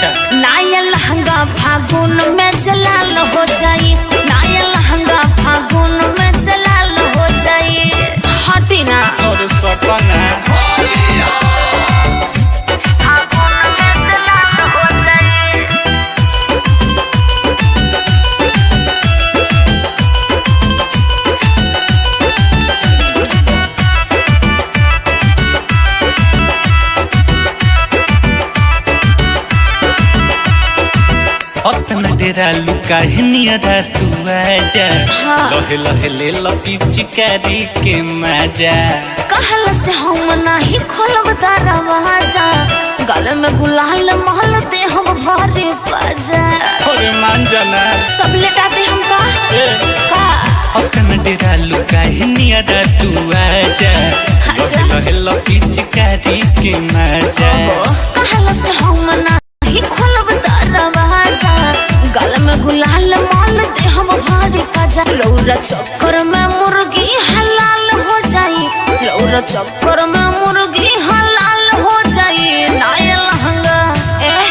अच्छा नया लहंगा फागुन में जलाल हो जाई, नया लहंगा फागुन में जलाल हो जाई। हटी ना और सपना फागुन में जलाल हो जाई। अपना डेरा लुका है नियरा तू आजा। लहे लहे ले लो पिचकारी के मजा। कहल से हम नाही खोलब दरवाजा, गल में गुलाल महल दे हम भरे बाजा। अरे मान जाना सब लेटा दे हम का अपना डेरा लुका है नियरा तू आजा। लहे लहे लो पिचकारी के मजा। कहल से हम नाही खोलब दरवाजा, गल में गुलाल महल दे हम भरे बाजा। लौरा चक्कर में मुर्गी हलाल हो जाई, लौरा चक्कर में मुर्गी हलाल हो जाई।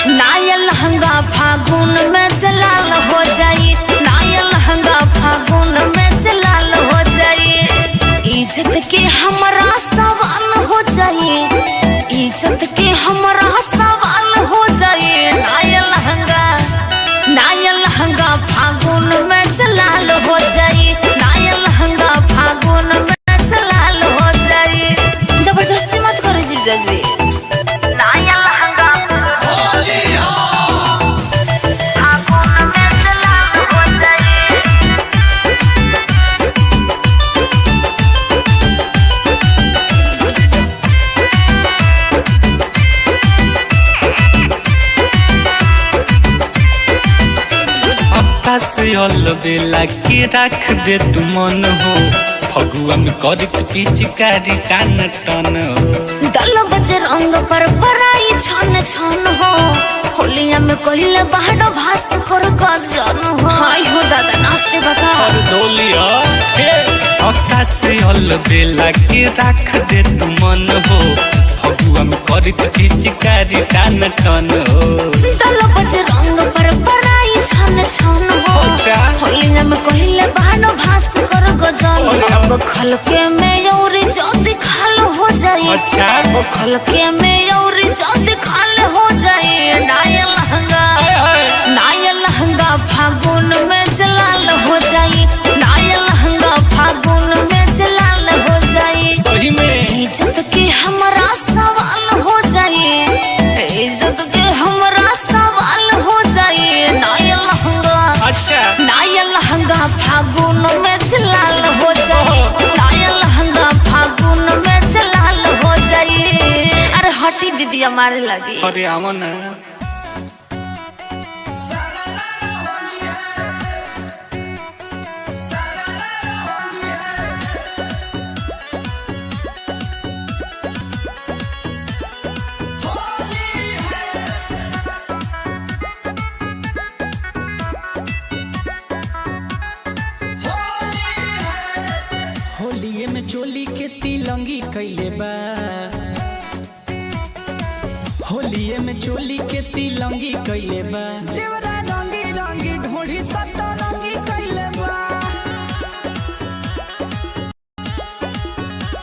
नया लहंगा फागुन में जलाल हो जाई, नया लहंगा फागुन में जलाल हो जाई। इज्जत के हमरा सवाल हो जाई, इज्जत के हमरा सवाल हो जाई। नया लहंगा फागुन में जलाल हो जाई, नया लहंगा फागुन में जलाल हो जाई। जबरदस्ती मत करो जीजा जी। नया लहंगा फागुन में जलाल हो जाई। से बेला के रख दे तू मन हो। फगुआ में करत पिचकारी टान टन हो। दल बजे रंग पर पराई छन छन हो, होलिया में कहले बाहर भास कर गजन हो। हाय हो दादा नाचते बता और डोलिया अक्का से बेला के रख दे तू मन हो। फगुआ में करत पिचकारी टान टन हो। दल बजे रंग पर पराई छन छन हो, होलिया में कहले बाहर भास कर गजन। अब खलके में यौरी जल्दी खाल हो जाई। अच्छा वो खलके में यौरी जल्दी खाल हो जाई। नया लहंगा फागुन में जलाल हो जाई, नया लहंगा फागुन में जलाल हो जाई। सही में इज्जत के हमरा सवाल हो जाई, इज्जत के हमरा सवाल हो जाई। नया लहंगा फागुन में जलाल हो जाई, नया लहंगा फागुन में जलाल हो जाई। अरे हटी दीदी हमारे लगी। अरे आओ ना होलिये में चोली के तिलंगी कैले बा, होलिये में चोली के तिलंगी कैले बा। देवरा रंगी रंगी ढोढ़ी सतरंगी कैले बा,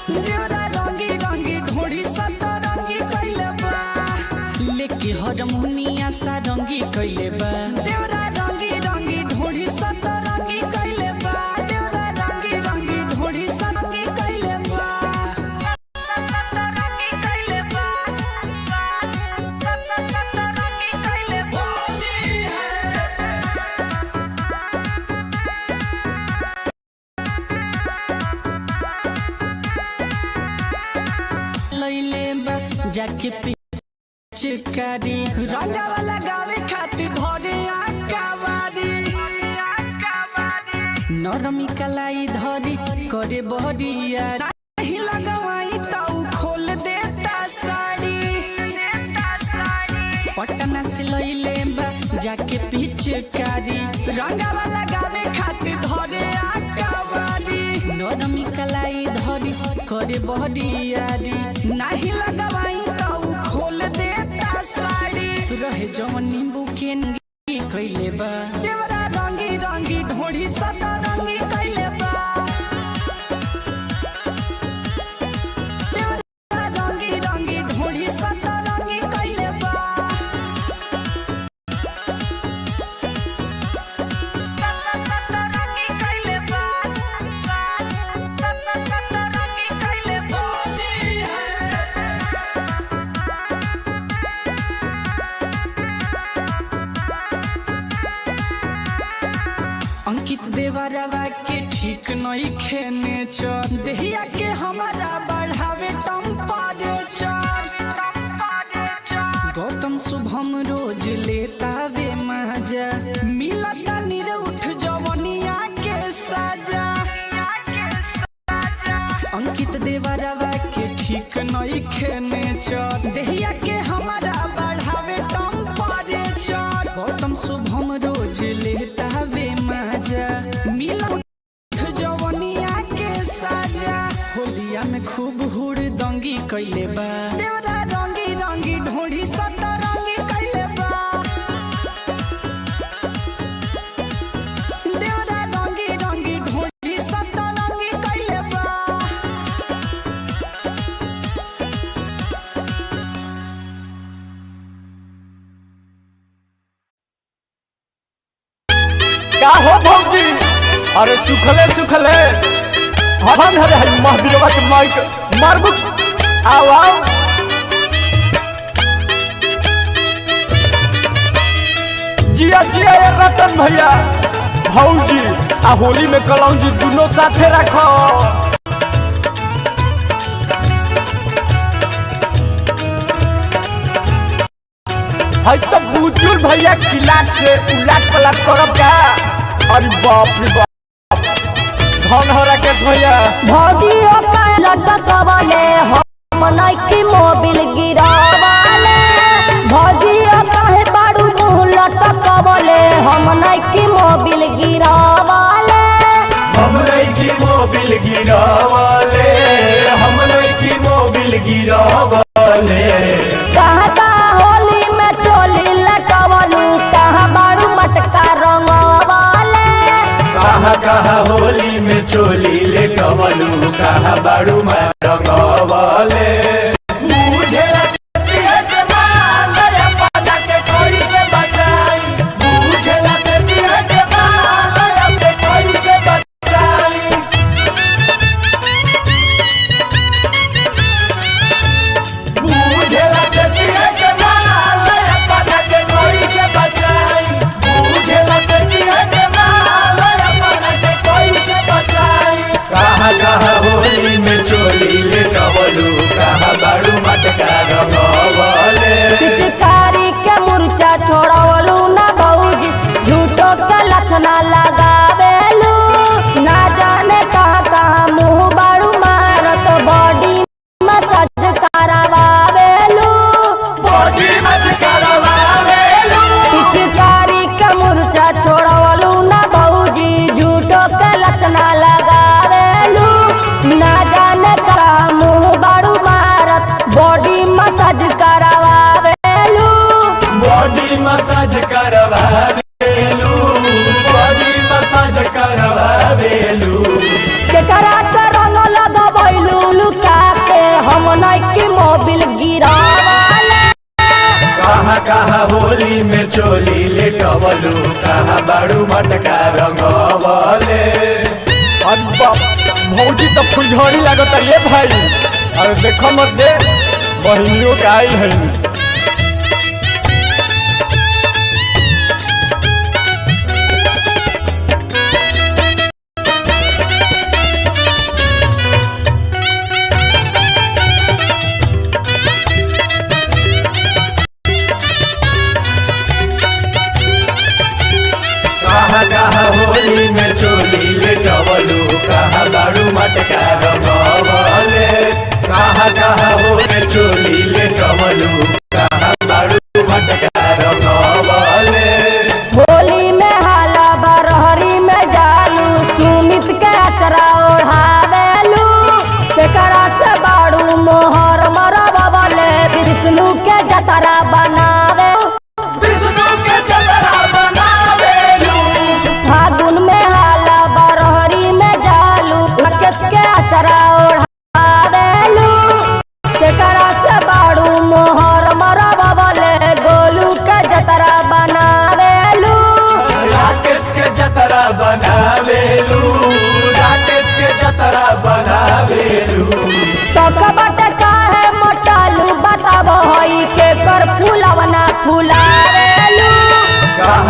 देवरा रंगी रंगी ढोढ़ी सतरंगी कैले बा। लेके हरमुनिया सारंगी कैले बा। देवरा रंगी रंगी ढोढ़ी सतरंगी कैले बा, देवरा रंगी रंगी ढोढ़ी सतरंगी कैले बा। सतरंगी कैले बा, सतरंगी कैले बा। लैले बा जाके पिचकारी रंगावा लगावे खातिर धरे आकावारी। नरमी कलाई धरी करे बहरिया, नहीं लगवाई ताऊ खोल देता साड़ी। पटना से लैले बा जाके पिचकारी रंगावा लगावे खातिर धरे आकावारी। नरमी कलाई धरी करे बहरियारी, नहीं लगवाई ताऊ खोल देता साड़ी। रहे जवन नींबू के नंगी कइले बा देवरा रंगी रंगी ढोढ़ी सता रंगी कइले बा देवरा रंगी रंगी ढोढ़ी सता रंगी कइले बा रंगी कइले बा रंगी कइले बा अंकित देवरवा के ठीक नहीं खेने चर देहिया के हमारा बढ़ावे टेम्परेचर गौतम शुभम रोज लेता वे मजा मिलता निरउठ जवनिया के सजा अंकित देवरवा के ठीक नहीं खेने चर देहिया के हमारा बढ़ावे टेम्परेचर गौतम शुभम रोज लेता वे मजा मिला जवनिया के साजा होलिया में खूब हुड़ दंगी कइले बा देवरा रंगी रंगी ढोढ़ी सता रंगी कइले बा देवरा रंगी रंगी ढोढ़ी सता रंगी कइले बा का हो भौजी अरे सुखले सुखले हन हरे हई महावीरवा के माइक मारबु आओ आओ जिया जिया ये रतन भैया भौजी आ होली में कलौजी दोनों साथे रखो हई तो बुजुर्ग भैया किलाट से उलाट पलाट करब का अरे बाप रे बाप धन हो राकेश भैया भौजियो का लटकवले हम नइकी मोबिल गिरावले भौजियो काहे बाड़ू मुंह लटकवले हम नइकी मोबिल गिरावले हम नइकी मोबिल गिरावले हम नइकी मोबिल गिरावले कहाँ का होली में चोली लटवलू कहाँ बाड़ू मटका रंगवले कहाँ कहाँ होली में चोली ले कवलू कहाँ बाड़ू में रंगवले कहाँ होली में चोली ले कवलू कहाँ बाड़ू मटका रंगवले पिचकारी के मुर्चा छोड़वलू ना भौजी झूठो के लक्षणा लगावेलू ना जाने कहाँ कहाँ मुँह बाड़ू मारत बॉडी मसाज करावेलू बॉडी मत करवावेलू पिचकारी के मुर्चा छोड़वलू ना भौजी झूठो के लक्षणा लगावेलू ना जाने कहाँ मुँह बाड़ू मारत बॉडी मसाज करावेलू बॉडी मसाज करवावेलू बॉडी मसाज करवावेलू केकरा से रंग लगवैलू लुका के हम नइकी मोबिल गिरावले कहाँ कहाँ होली में चोली ले कवलू कहाँ बाड़ू मटका रंगवले अरे बाप भौजी तो फुलझड़ी लागत ये भाई अरे देखो मत दे बहिनियों के आई है कहाँ कहाँ होली में चोली ले कवलू कहाँ बाड़ू मटका रंगवले कहाँ कहाँ होली में चोली ले कवलू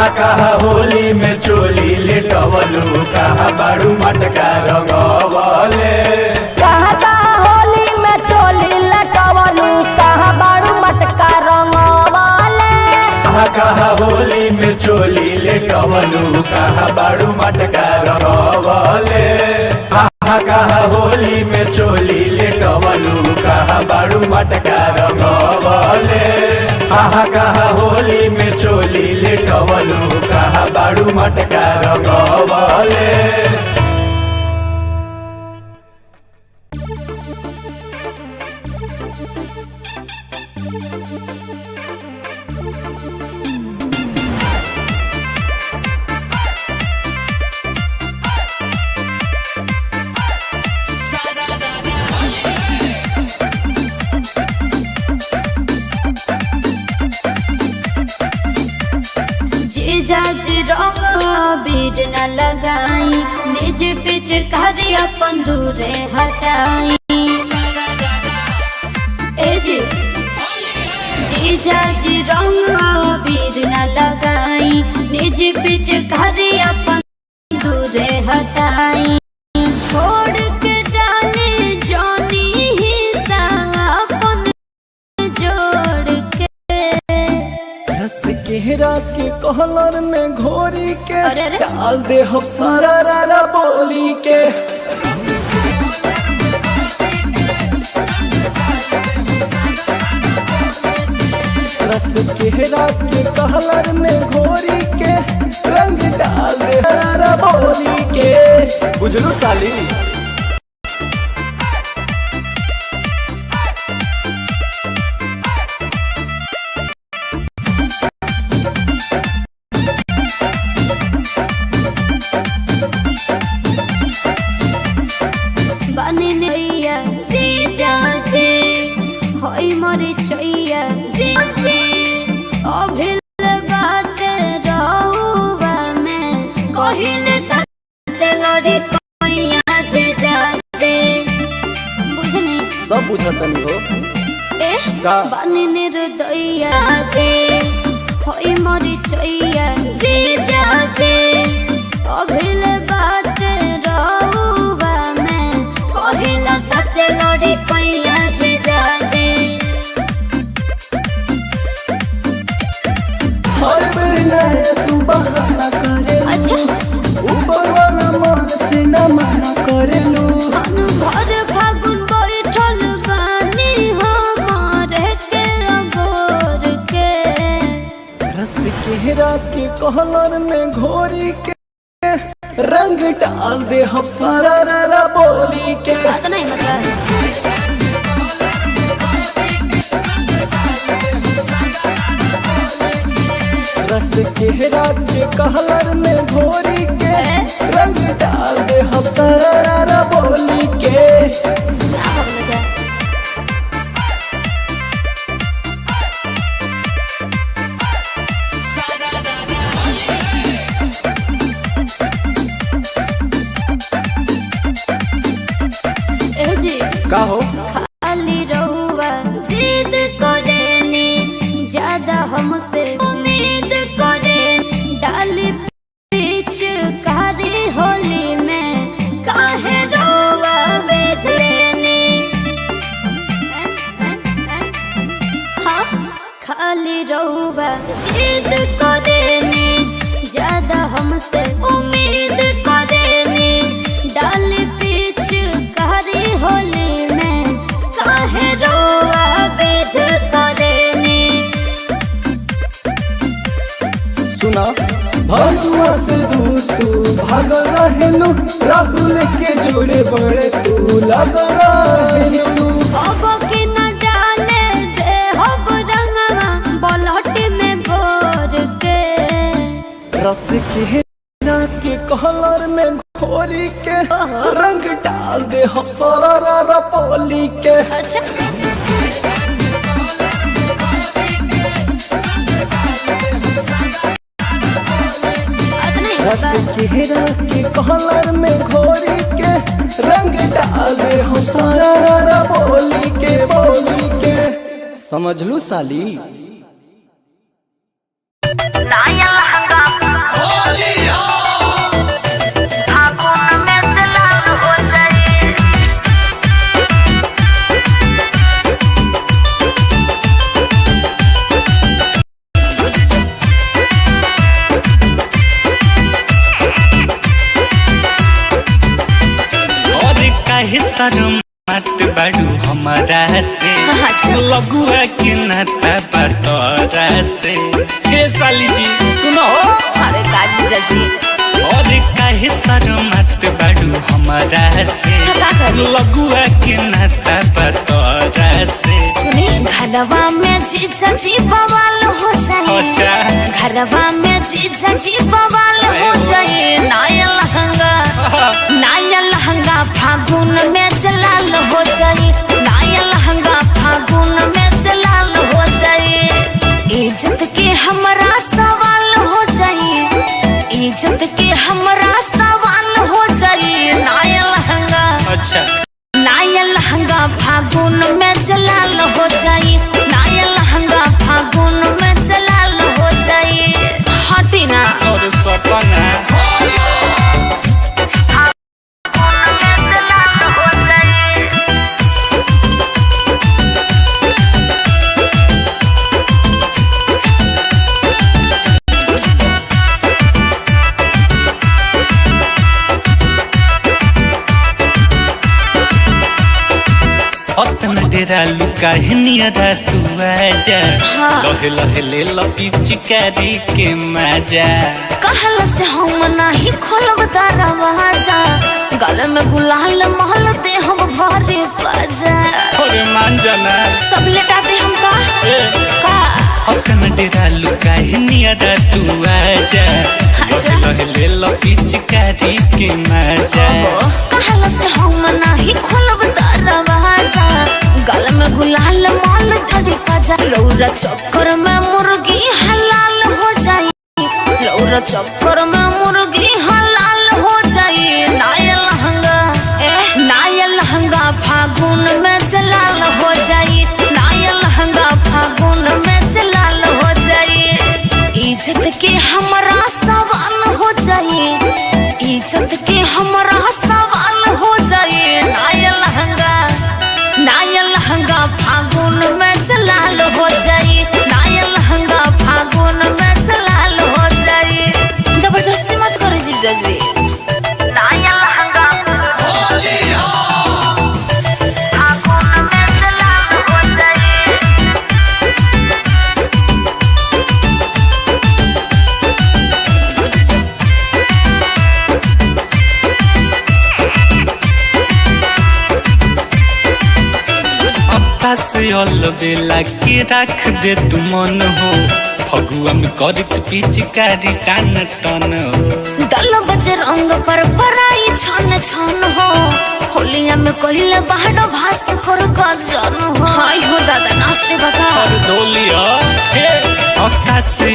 कहाँ कहाँ होली में चोली लेटवलू कहाँ बाड़ू मटका रंगवले कहाँ कहाँ होली में चोली लटवलू कहाँ बाड़ू मटका रंगवाले कहाँ कहाँ होली में चोली लेटवलू कहाँ बाड़ू मटका रंगवले कहाँ कहाँ होली में चोली लेटवलू कहाँ बाड़ू मटका रंगवले कहाँ कहाँ होली में चोली लेटवलू कहाँ बाड़ू मटका रंगवले जीजाजी रंग बीर न लगाई निज पिच कर अपन दूरे हटाई ए जी जीजाजी रंग बीर न लगाई निज पिच कर अपन दूरे हटाई छोड़ के डाले जानी ही अपन जोड़ के रस केहरा के कहलर में घोरी के अरे अरे। डाल दे हम सारा रारा बोली के रस केहरा के कहलर में घोरी के रंग डाल दे रारा बोली के बुझलू साली बने नैया जीजाजी होई मोरी चैया जीजी अभिल बाटे रहुआ में कहिले सच लड़ी कोइया जीजाजी बुझनी सब बुझतनी हो ए का? बने निर्दया जी होई मोरी चैया जीजाजी अभिल बाटे रहुआ में कहिला सच लड़ी कोइया जीजाजी हर बेर नया तू बहाना करे अच्छा ऊपर वाला मन से न मना करेलू हम भर फागुन बैठल बानी हमारे के अगोर के रस केहरा के कहलर में घोरी के रंग डाल दे हम सारा रारा बोली के बात नहीं मतलब रस केहरा के कहलर में घोरी के रंग डाल दे हम सारा रारा बोली के क्या हो गया ए जी का हो खाली रहुआ जिद करेनी ज्यादा हमसे उम्मीद करे डाली बीच कारी होली में काहे रहुआ बेच लेनी हाँ खाली रहुआ जिद करेनी ज्यादा हमसे उम्मीद करेनी डाली बीच कारी होली में काहे रहुआ बेच करेनी सुना भगवा से दूर तू भाग रहेलू राहुल के जोड़े बड़े तू लग रहेलू अब की न डाले दे हब रंगवा बलहट में बोर के रस केहरा के कहलर में घोरी के रंग डाल दे हम सारा रारा बोली के अच्छा रस केहरा के कहलर में घोरी के रंग डाल दे हम सारा रारा बोली के समझ लू साली नाया लहंगा शर्मात बाड़ू हमारा से अच्छा। लगुआ के नाता बटोरा से। हे साली जी सुनो, अरे काजी जैसी और काहे शर्मात बाड़ू हमारा से थका कर लगुआ के नाता बटोरा से। सुनी घरवा में जीजा जी बवाल हो जाए, अच्छा घरवा में जीजा जी बवाल हो जाए। नया लहंगा फागुन में जलाल हो जाए, नया लहंगा फागुन में जलाल हो जाए। इज्जत के हमरा सवाल हो जाए, इज्जत के हमरा सवाल हो जाए। नया लहंगा, अच्छा नया लहंगा फागुन में जलाल हो जाए, नया लहंगा फागुन में जलाल हो जाए। हटी ना और सपना जलाल हो जाए। अपना डेरा लुका है नियरा तू आजा। लहे लहे ले लपी चिकारी के मजा। कहल से हम नहीं खोलब दरवाजा, गल में गुलाल महल दे हम भरे बाजा। अरे मान जाना सब लेटा दे हम का अपना डेरा लुका है नियरा तू आजा। अच्छा। लहे लहे ले लपी चिकारी के मजा। कहल से हम नहीं खोलब दरवाजा, गल में गुलाल माल धरे बाजा। लौरा चक्कर में मुर्गी हलाल हो जाए, लौरा चक्कर में मुर्गी हलाल हो जाए। नया लहंगा, नया लहंगा फागुन में जलाल हो जाए, नया लहंगा फागुन में जलाल हो जाए। इज्जत के हमरा सवाल हो जाए, इज्जत के हमरा सवाल हो जाए। नया लहंगा, नया लहंगा फागुन में जलाल हो जाए, नया लहंगा फागुन में जलाल हो जाए। जबरदस्ती मत करो जीजा जी। नया लहंगा फागुन में जलाल हो जाए। से बेला के रख दे तू मन हो। फगुआ में करत पिचकारी टान टन हो। दल बजे रंग पर पराई छन छन हो, होलिया में कहले बाहर भास कर गजन हो। हाय हो दादा नाचते बता और डोलिया हे अक्का से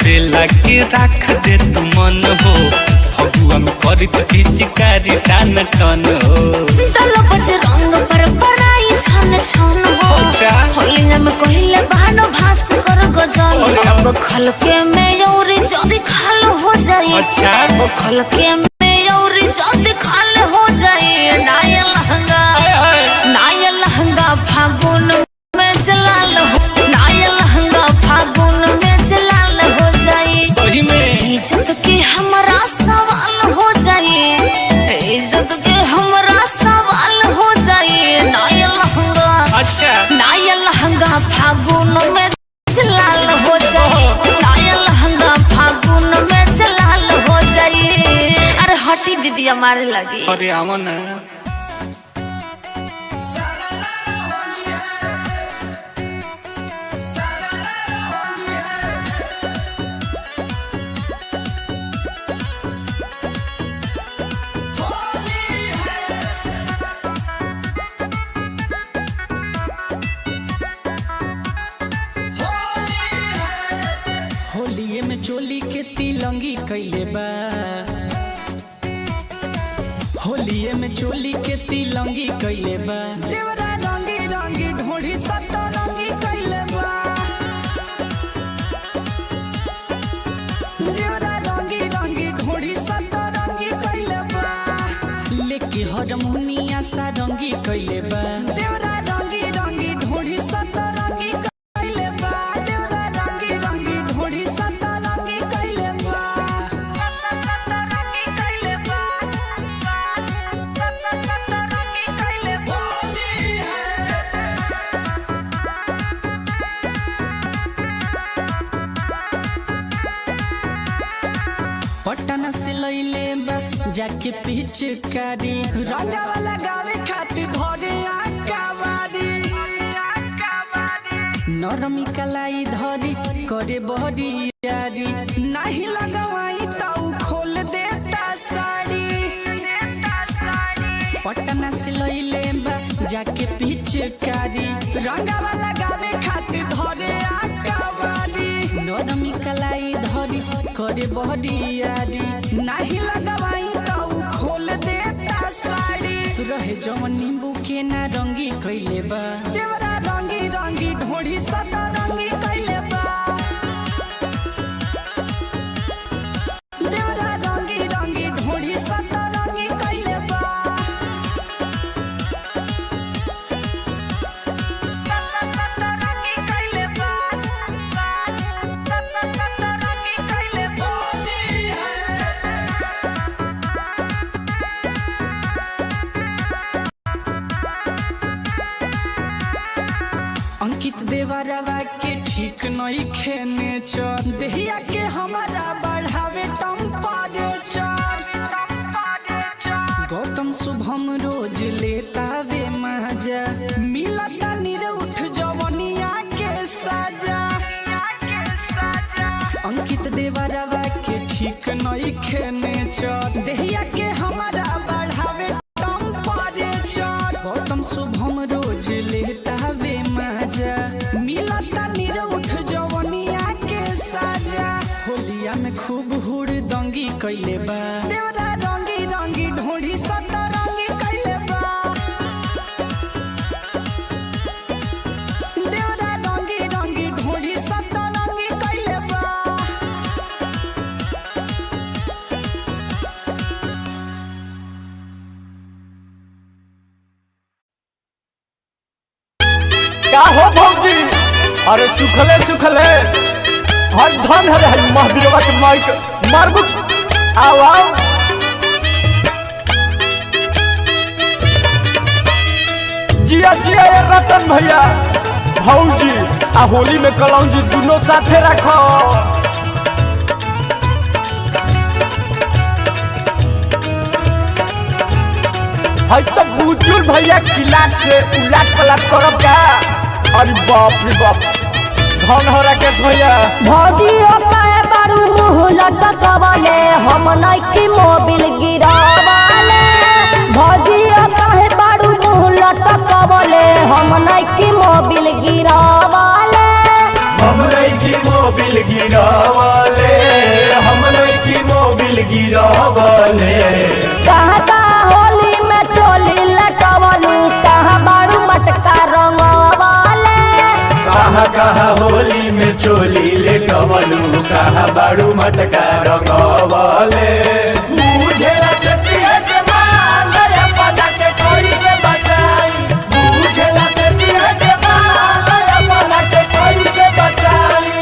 बेला के रख दे तू मन हो। फगुआ में करत पिचकारी टान टन हो। दल बजे रंग पर पराई छन छन हो, अच्छा। होलिया में कहले बाहर भास कर गजन। अब खलके में यौरी जदी खाल हो जाए, अच्छा। अब खलके में यौरी जदी खाल हो जाए। नया लहंगा, नया लहंगा फागुन में जलाल हो, नया लहंगा फागुन में जलाल हो जाए। सही में इज्जत के हमरा सवाल हो जाए, इज्जत के हमरा सवाल हो जाए। नया लहंगा, अच्छा नया लहंगा फागुन में जलाल हो जाए, नया लहंगा फागुन में जलाल हो जाए। अरे हटी दीदी हमारे लगी। अरे आओ ना होलिये में चोली के तिलंगी कैले बा, होलिये में चोली के तिलंगी कैले बा। देवरा रंगी रंगी ढोढ़ी सतरंगी कैले बा, देवरा रंगी रंगी ढोढ़ी सतरंगी कैले बा। लेके हरमुनिया सारंगी कैले बा। देवरा रंगी रंगी ढोढ़ी सतरंगी कैले बा, देवरा रंगी रंगी ढोढ़ी सतरंगी कैले बा। सतरंगी कैले बा, सतरंगी कैले पटना से लइले बा जाके पिचकारी रंगवा लगावे खातिर धरे आकावारी नरमी कलाई धरी करे बहरी यारी नहीं लगवाई तो खोल देता साड़ी पटना से लइले बा जाके पिचकारी रंगवा लगावे खातिर धरे आकावारी नरमी कलाई धरी करे बहरी यारी नहीं लगवाई तो खोल देता साड़ी रहे जवन नींबू के ना रंगी कइले बा देवरा रंगी रंगी ढोढ़ी सदा रंगी कइले बा देवरा रंगी रंगी ढोढ़ी सदा रंगी कइले बा रंगी कइले बा रंगी कइले बा अंकित देवरवा के ठीक नहीं खेने चर देहिया के हमारा बढ़ावे टेम्परेचर गौतम शुभम रोज लेता वे मजा मिलता निर उठ जवनिया के सजा अंकित देवरवा के ठीक नहीं खेने चर देहिया के हमारा बढ़ावे टेम्परेचर गौतम शुभम रोज लेता वे मजा मिलता निर उठ जवनिया के सजा होलिया में खूब हुड़ दंगी कइले बा देवरा रंगी रंगी ढोढ़ी सदा रंगी कइले बा देवरा रंगी रंगी ढोढ़ी सदा रंगी कइले बा का हो भौजी अरे सुखले सुखले हर धन है महावीरवा के माइक मारबू आओ आओ जिया जिया ये रतन भैया भौजी आ होली में कलौजी दोनों साथे रखो है तो बुचुल भैया किलाट से उलाट पलट करब का अरे बाप रे बाप धन हो राकेश भैया भौजियो कहे बारू मुँह लटकवले हम नइकी मोबिल गिरावले भौजियो कहे बारू मुँह लटकवले हम नइकी मोबिल गिरावले हम नइकी मोबिल गिरावले हम नइकी मोबिल गिरावले कहता होली में चोली लटवलू कहाँ बारू मटका रंगवले कहाँ कहाँ होली में चोली ले टवलू कहाँ बाड़ू मटका रंगवले मुझे लसती है के माल रे पता के कोई से बचाई मुझे लसती है के माल रे पता के कोई से बचाई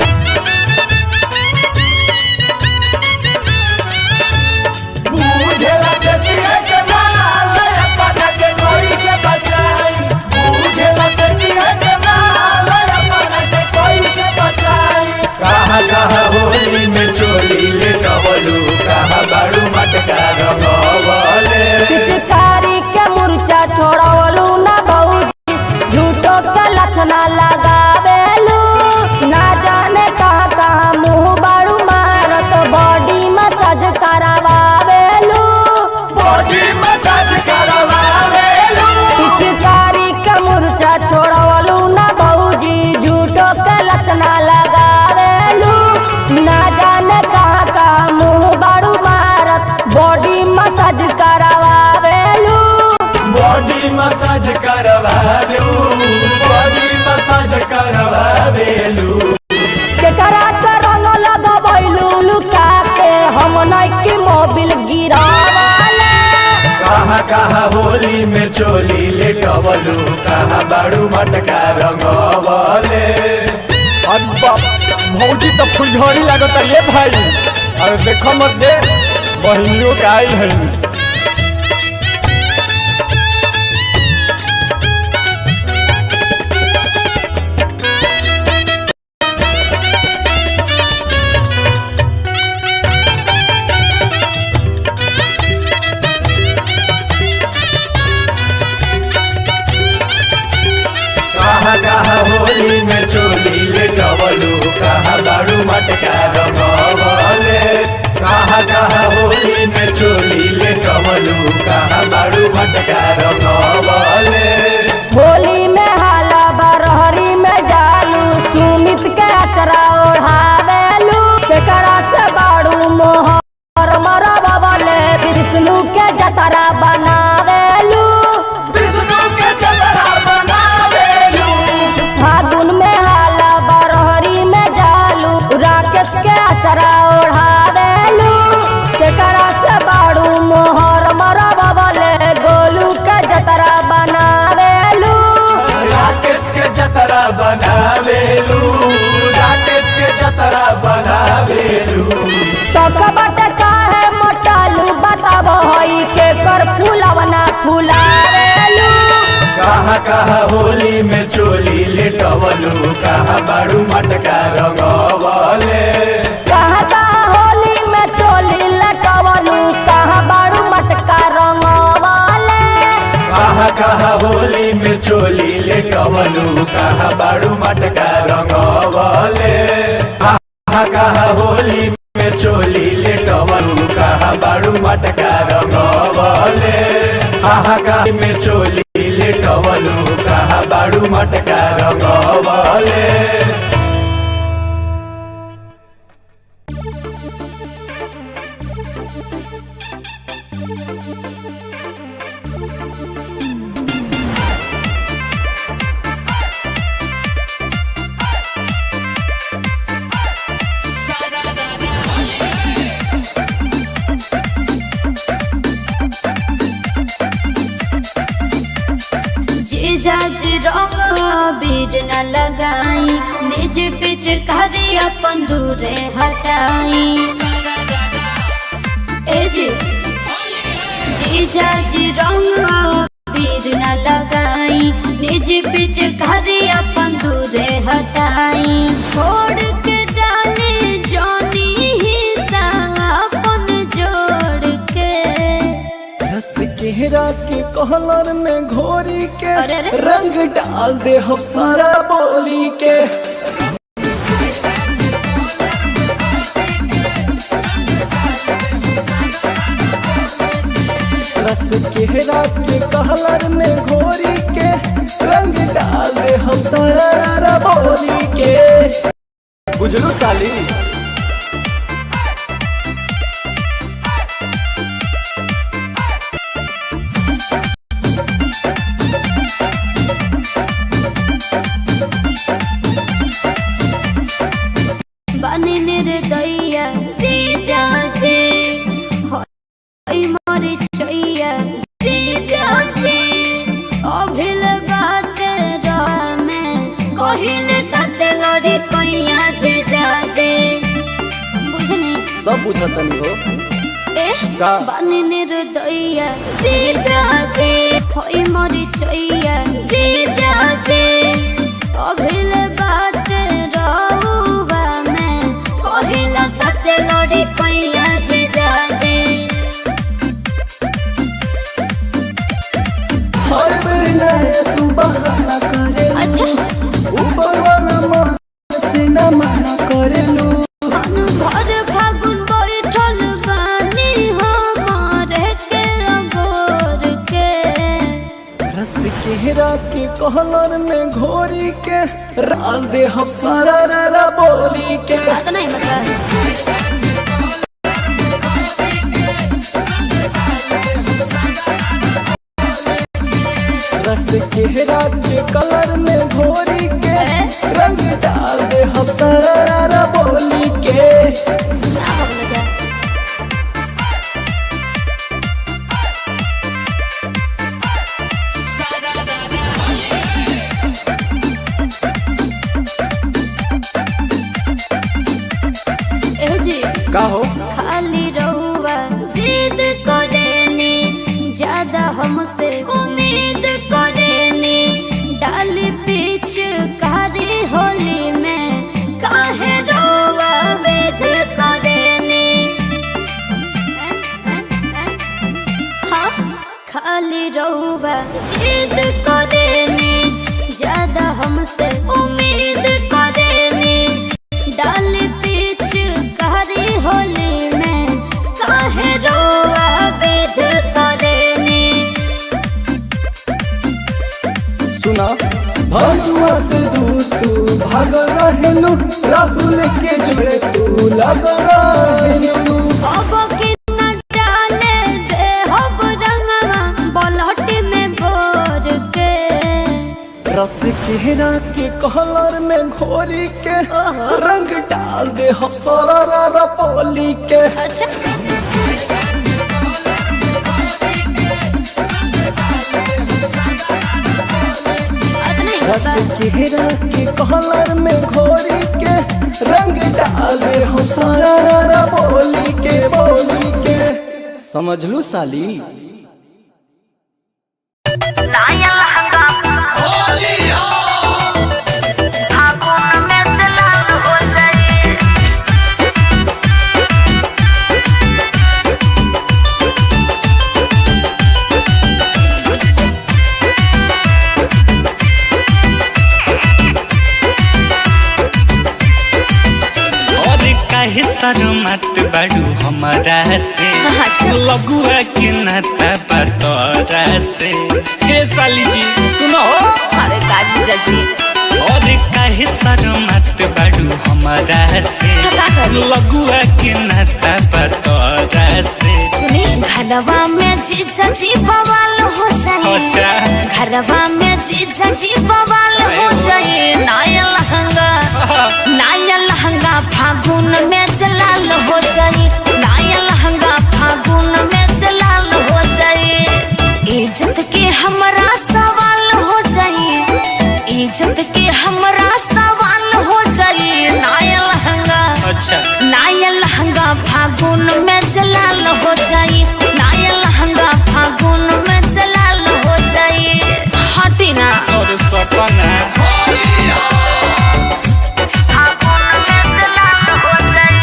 मुझे लसती है के माल रे पता के कोई से बचाई मुझे लसती है के माल रे पता के कोई से बचाई कहाँ कहाँ होली में चोली ले टवलू कहाँ बाड़ू मटका रंगवले पिचकारी के मुर्चा छोड़वलू ना भौजी झूठो के लक्षणा लगावेलू ना जाने कहाँ कहाँ मुँह बारू मारत बॉडी मसाज करावेलू बॉडी मसाज करवावेलू पिचकारी के मुर्चा छोड़वलू ना भौजी झूठो के लक्षणा लगावेलू ना जाने कहाँ कहाँ मुँह बारू मारत बॉडी मसाज करावेलू बॉडी मसाज करवावेलू बॉडी मसाज करवावेलू केकरा से रंग लगवैलू लुका के हम नइकी मोबिल गिरावले कहाँ कहाँ होली में चोली ले टवलू कहाँ बाड़ू मटका रंगवले अरे बाप भौजी तो फुलझड़ी लागत ये भाई अरे देखो मत दे बहनियों के आई है रंगवले। होली में हाला बरहरी में जालू सुमित के अचरा ओढ़ावेलू केकरा से बाड़ू मोहर मरवा वाले विष्णु के जतरा बनावेलू विष्णु के जतरा बनावेलू। फागुन में हाला बरहरी में जालू राकेश के अचरा ओढ़ावेलू केकरा से बाड़ू मोहर मरवा वाले गोलू के जतरा बनावेलू राकेश के जतरा बनावेलू। राकेश के जतरा बनावेलू। सकबट काहे मोटालू बताबो हई के कर फूलवना फुलावेलू कहाँ कहाँ होली में चोली लेटवलू। कहाँ बाड़ू मटका रंगवले। कहाँ कहाँ होली में चोली लटवलू कहाँ बाड़ू मटका रंगवाले कहाँ कहाँ होली में चोली लेटवलू। कहाँ बाड़ू मटका रंगवले। कहाँ कहाँ होली में चोली लेटवलू। कहाँ बाड़ू मटका रंगवले। कहाँ कहाँ में चोली लेटवलू। कहाँ बाड़ू मटका रंगवले। जीजाज रंग बीर न लगाई निज पिच करी अपन दूरे हटाई ए जी जीजाज रंग बीर न लगाई निज पिच करी अपन दूरे हटाई छोड़ के डाले जानी ही अपन जोड़ के रस केहरा के कहलर में घोरी के अरे अरे। रंग डाल दे हम सारा बोली के। रस केहरा के कहलर में घोरी के रंग डाल दे हम सारा बोली के। बुझलू साली। बने निर्दया जीजा जी होई मोरी चैया जीजा जी अभिल बात रामे कहिले सच लड़ी कैया जीजा जी बुझनी सब बुझतनी हो। ए का? बने निर्दया जीजा जी होई मोरी चैया जीजा जी अभिल बात रहुवा में कहिला सच लड़ी कैया जीजा जी हर बेर नहे तू बहाना करे अच्छा ऊपर वाला मन से न मना करेलू। अनु भर फागुन बैठल बानी हमारे के अगोर के रस केहरा के कहलर में घोरी के राल दे हम सारा बोली के। बात नहीं मतलब रस केहरा के कलर में घोरी के रंग डाल दे हम सारा बोली के। ना बोल जा ए जी का हो खाली रहुआ जिद करेनी ज्यादा हमसे उम्मीद करेनी डाली पीछ कारी होली में काहे रोवा वेद करेनी हाँ खाली रहुआ जिद करेनी ज्यादा हमसे उम्मीद करेनी डाली पीछ कारी होली में काहे रोवा वेद करेनी भगवा से दूर तू भाग रहेलू, राहुल के जोड़े तू लग रहेलू। अब के न डाले दे हब रंगवा बलहट में भोर के, रस केरा के कलर में घोरी के रंग डाल दे हम सारा पोली के। अच्छा रस केरा के कलर में घोरी के रंग डाल दे हम सारा बोली के। समझ लू साली। नाया लहंगा फागुन में चलाल हो जाए, और काहे शर्मत बाड़ू हमारा से, अच्छा। लगुआ के नाता बतौरा से। हे साली जी सुनो, अरे काजी जैसी और काहे शर्मत बाड़ू हमारा से, का करी? लगुआ के नाता बतौरा से। सुनी घरवा में जीजा जी बवाल हो जाए, अच्छा। घरवा में जीजा जी बवाल हो जाए। नाया लहंगा फागुन में जलाल हो जाए, नाया लहंगा फागुन में जलाल हो जाए। इज्जत के हमरा सवाल हो जाए, इज्जत के हमरा सवाल हो जाए। नाया लहंगा, अच्छा। नाया लहंगा फागुन में जलाल हो जाए, नाया लहंगा फागुन में जलाल हो जाए। हटी ना और सपना फागुन में जलाल हो जाए।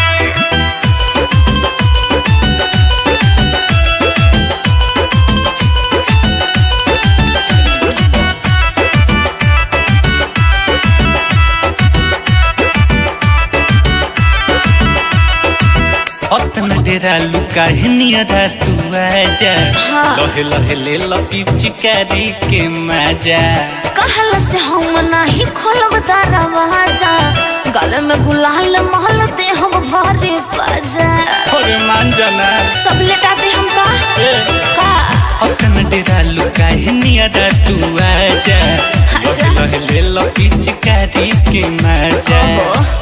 अपना डेरा लुका है नियरा तू आजा, लहे लहे ले लपी चिकारी के मजा। कहल से हम नहीं खोलब दरवाजा, गल में गुलाल महल दे हम भरे बाजा। अरे मान जाना सब लेटा दे हम का अपना डेरा लुका है नियरा तू आजा, लहे लहे ले लपी चिकारी के मजा।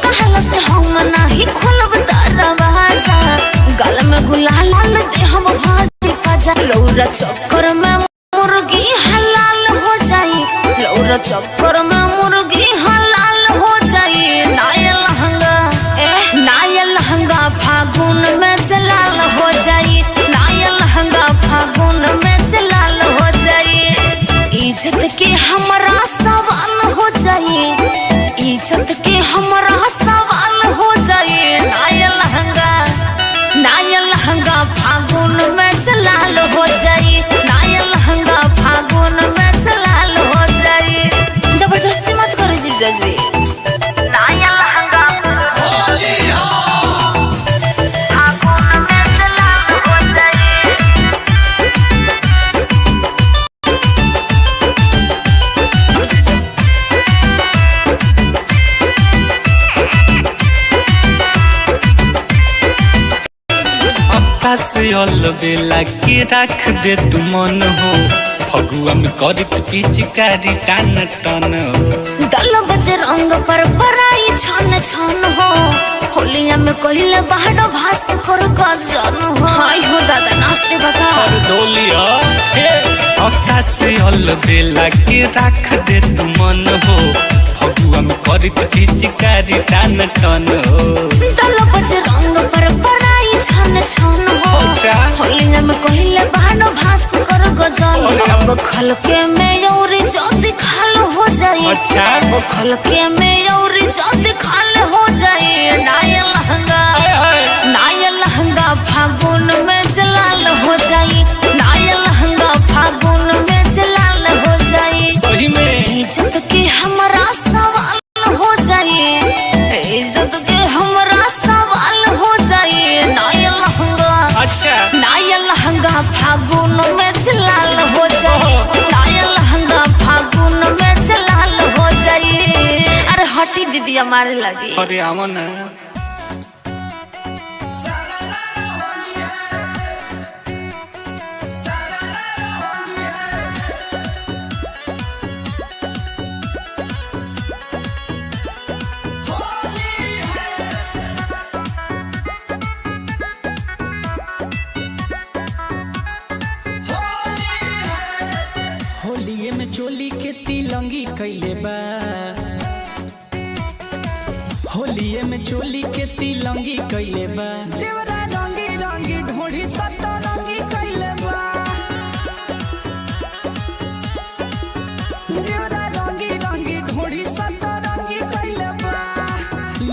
कहल से हम नहीं खोलब दरवाजा, गल में गुलाल दे हम भरे बाजा। लौरा चक्कर में मुर्गी हलाल हो जाए, लौरा चक्कर में मुर्गी हलाल हो जाए। नाया लहंगा फागुन में जलाल हो जाए, नाया लहंगा फागुन में जलाल हो जाए। इज्जत के हमरा सवाल हो जाए, इज्जत के हमरा सवाल हो जाए। नाया लहंगा फागुन में जलाल हो जाए, नाया लहंगा फागुन में जलाल हो जाए। जबरदस्ती मत करो जीजा जी। नाया लहंगा फागुन में जलाल हो जाए। से अलबेला के रख दे तू मन हो, फगुआ में करित पिचकारी टान टन हो। दल बजे रंग पर पराई छन छन हो, होलिया में कहले बाहर भास कर गजन हो। हाय हो दादा नाचते बता और डोलिया हे अक्का से अलबेला के रख दे तू मन हो, फगुआ में करित पिचकारी टान टन हो। दल बजे रंग पर पराई छन छन हो, अच्छा। होलिया में कहले बाहर भास कर गजन। अब खलके में यौरी जल्दी खाल हो जाए, अच्छा। अब खलके में यौरी जल्दी खाल हो जाए। नाया लहंगा फागुन में जलाल हो जाए, नाया लहंगा फागुन में जलाल हो जाए। सही में इज्जत के हमरा सवाल हो जाए, इज्जत के हमरा सवाल हो जाए। नाया लहंगा, अच्छा। नाया लहंगा फागुन में जलाल हो जाए, नाया लहंगा फागुन में जलाल हो दीदिया मारे लगी। अरे आवा ना। होलिये में चोली के तिलंगी कैले बा, होलिये में चोली के तिलंगी कैले बा, देवरा रंगी रंगी ढोढ़ी सतरंगी कैले बा, देवरा रंगी रंगी ढोढ़ी सतरंगी कैले बा,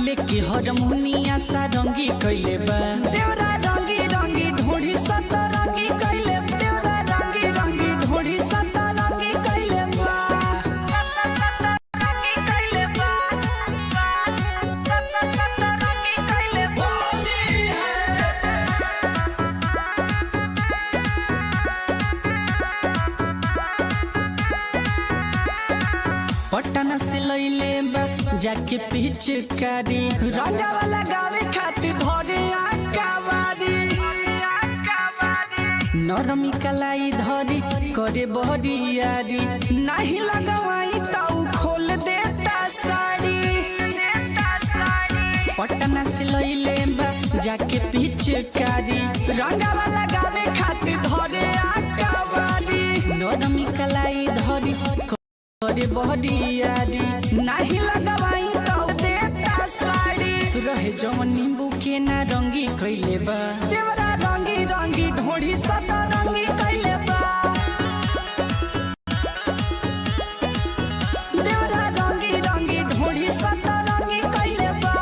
लेके हारमोनिया सारंगी कैले बा, देवरा रंगी रंगी ढोढ़ी सतरंगी कैले बा, देवरा रंगी रंगी ढोढ़ी सतरंगी कैले बा, सतरंगी कैले बा, सतरंगी कैले बा। पटना से लैले बा जाके पिचकारी, रंगा वाला गावे खातिर धरे आकावारी, नरमी कलाई धरी करे बहरियारी, नहीं लगवाई ताऊ खोल देता साड़ी, पटना से लैले बा जाके पिचकारी, रंगा वाला गावे खातिर धरे आकावारी, नरमी कलाई धरी करे बहरियारी, नहीं लगवाई तो देता साड़ी, रहे जवन नींबू के ना रंगी कैले बा, देवरा रंगी रंगी ढोढ़ी सतरंगी कैले बा, देवरा रंगी रंगी ढोढ़ी सतरंगी कैले बा,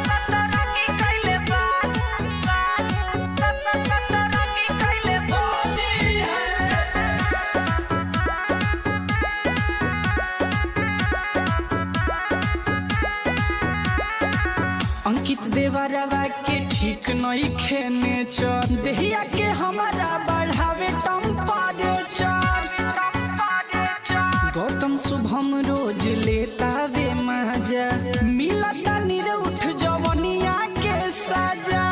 सतरंगी कैले बा, सतरंगी कैले बा। अंकित देवरवा के ठीक नहीं खेने चर, देहिया के हमारा बढ़ावे टेम्परेचर, गौतम शुभम रोज लेता वे मजा, मिलता निरउठ जवनिया के सजा,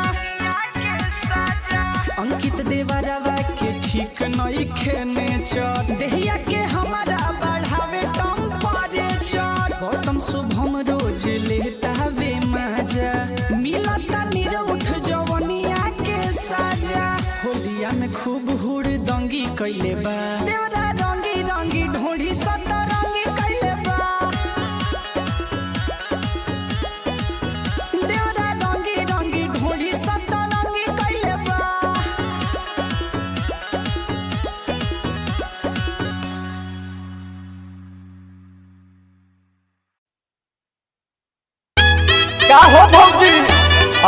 अंकित देवरवा के ठीक नहीं खेने चर, देहिया के हमारा बढ़ावे टेम्परेचर, गौतम शुभम रोज लेता वे मजा, मिलता निरउठ जवनिया के सजा, होलिया में खूब हुड़ दंगी कैले बा, देवरा रंगी रंगी ढोढ़ी सतरंगी कैले बा, देवरा रंगी रंगी ढोढ़ी सतरंगी कैले बा। का हो भौजी?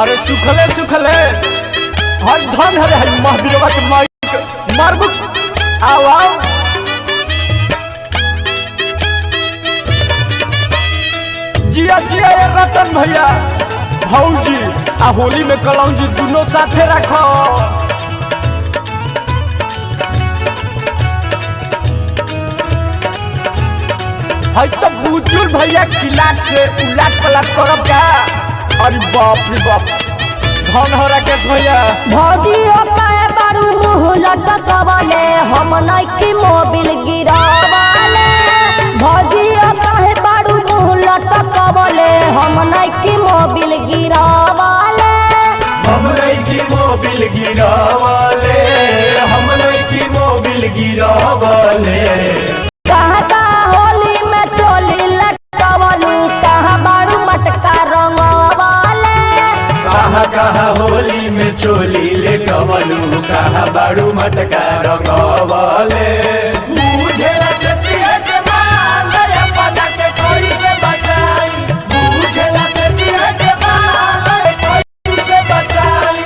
अरे सुखले सुखले हर धन हरे हर महावीरवा के माइक मारबू। आओ आओ जिया जिया ये रतन भैया भौजी आ होली में कलौजी दोनों साथे रखो। है तो बुजुर्ग भैया किलाट से उलाट पलाट करब का। अरे बाप रे बाप धन हो राकेश भैया। भौजी ओकाए बारू मुँह लटकवले हम नइकी मोबिल गिरावले, भौजी ओकाए बारू मुँह लटकवले हम नइकी मोबिल गिरावले, हम नइकी मोबिल गिरावले, हम नइकी मोबिल गिरावले। कहता होली में चोली लटकवलू कहाँ बारू मटका रंगवले, कहाँ कहाँ होली में चोली लेटवलू कहाँ बारू मटका रंगवले। बुझेला सतिया के माल अपना के कोई से बचाई, बुझेला सतिया के माल कोई से बचाई।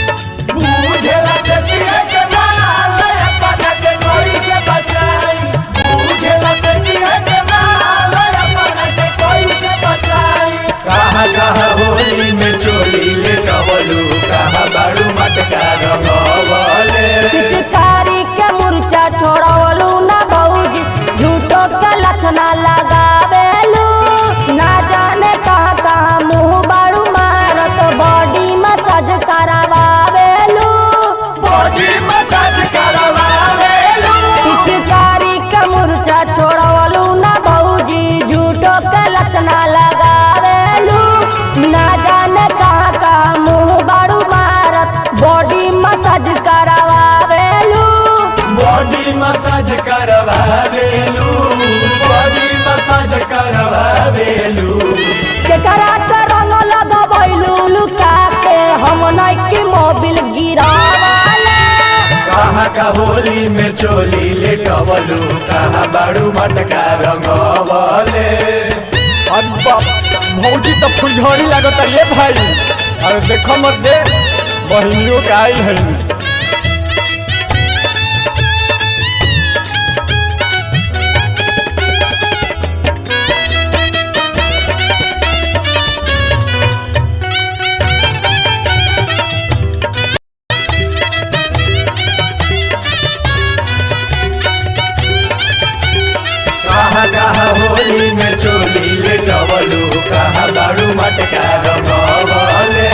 बुझेला सतिया के माल अपना के कोई से बचाई, बुझेला सतिया के माल अपना के कोई से बचाई। कहाँ कहाँ होली में चोली लेटवलू कहाँ बारू मटका करवावेलू बॉडी मसाज करवावेलू केकरा से रंग लगवैलू लुका के हम नइकी मोबिल गिरावाले कहाँ का होली में चोली लेटवलू कहाँ बाड़ू मटका रंगवले। अब्बा भौजी तो फुलझड़ी लागत ये भाई। अरे देखो मत दे बहिनियों का आई है। कहाँ होली में चोली लेटवलू कहाँ बाड़ू मटका रंगवले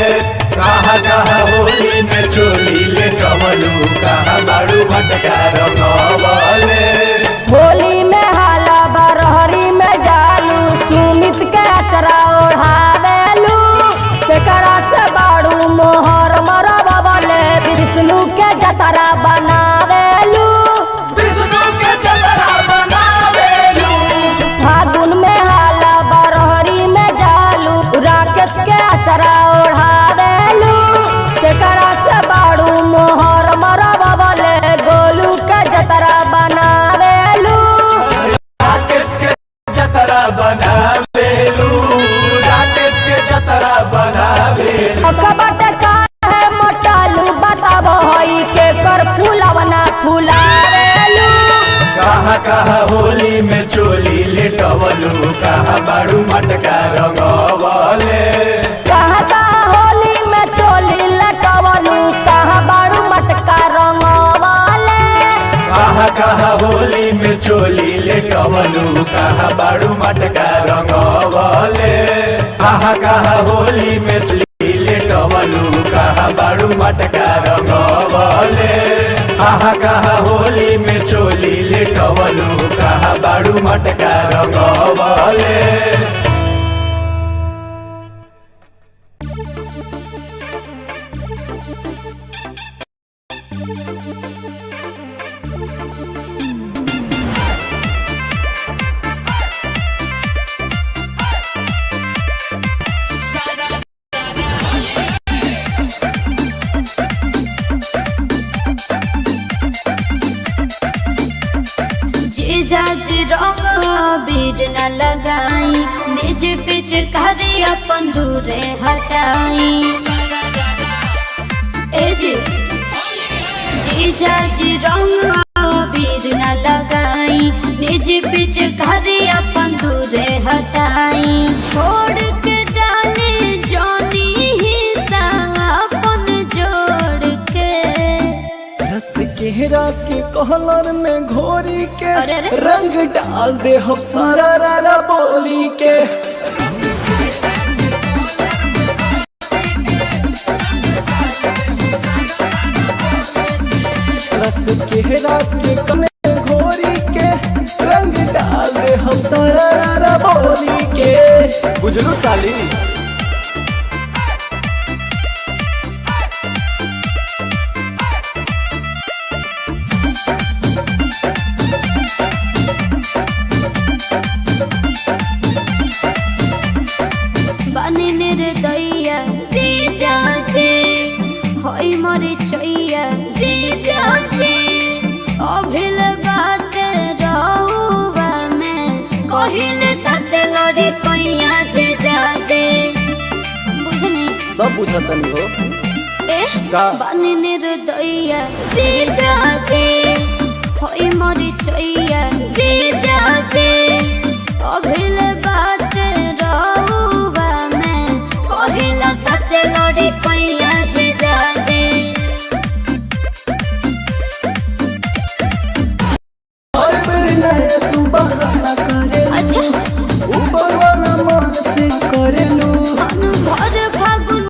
कहाँ होली में चोली लेटवलू कहाँ बाड़ू मटका रंगवले। होली में हाला बरहरी में जालू सुमित के अचरा ओढ़ावेलू केकरा से बाड़ू मोहर मरवाले विष्णु के जतरा बनावेलू फागुन में हाला बरहरी में जालू राकेश के अचरा ओढ़ावेलू केकरा से बाड़ू मोहर मरवाले गोलू के जतरा बनावेलू राकेश के जतरा बनावेलू राकेश के जतरा बनावेलू। कबट का है मोटालू बताबो हई के कर फूलवना फुलावेलू कहाँ होली में चोली लेटवलू कहाँ बाड़ू मटका रंगवले कहाँ होली में चोली लटवलू कहाँ बाड़ू मटका रंगवाले कहाँ होली में चोली लेटवलू कहाँ बाड़ू मटका रंगवले कहाँ होली में चोली लेटवलू कहाँ बाड़ू मटका रंगवले कहाँ होली में चोली लेटवलू कहाँ बाड़ू मटका रंगवले। जीजाज रंग बीर न लगाई निज पिच करी अपन दूरे हटाई ए जी जीजाज रंग बीर न लगाई निज पिच करी अपन दूरे हटाई छोड़ के डाले जानी हिस्सा अपन जोड़ के रस केहरा के कहलर में घोरी के अरे अरे। रंग डाल दे हम सारा रारा बोली के रस केहरा के कमे घोरी के रंग डाल दे हम सारा रारा बोली के बुझलू साली। बने निर्दया जीजा जी होई मोरे चैया जीजा जी अभिल बात रहुआ में कहिले सच लड़ी कोइया जीजा जी बुझनी सब बुझतनी हो ए का? बने निर्दया जीजा जी होई मोरे चैया जीजा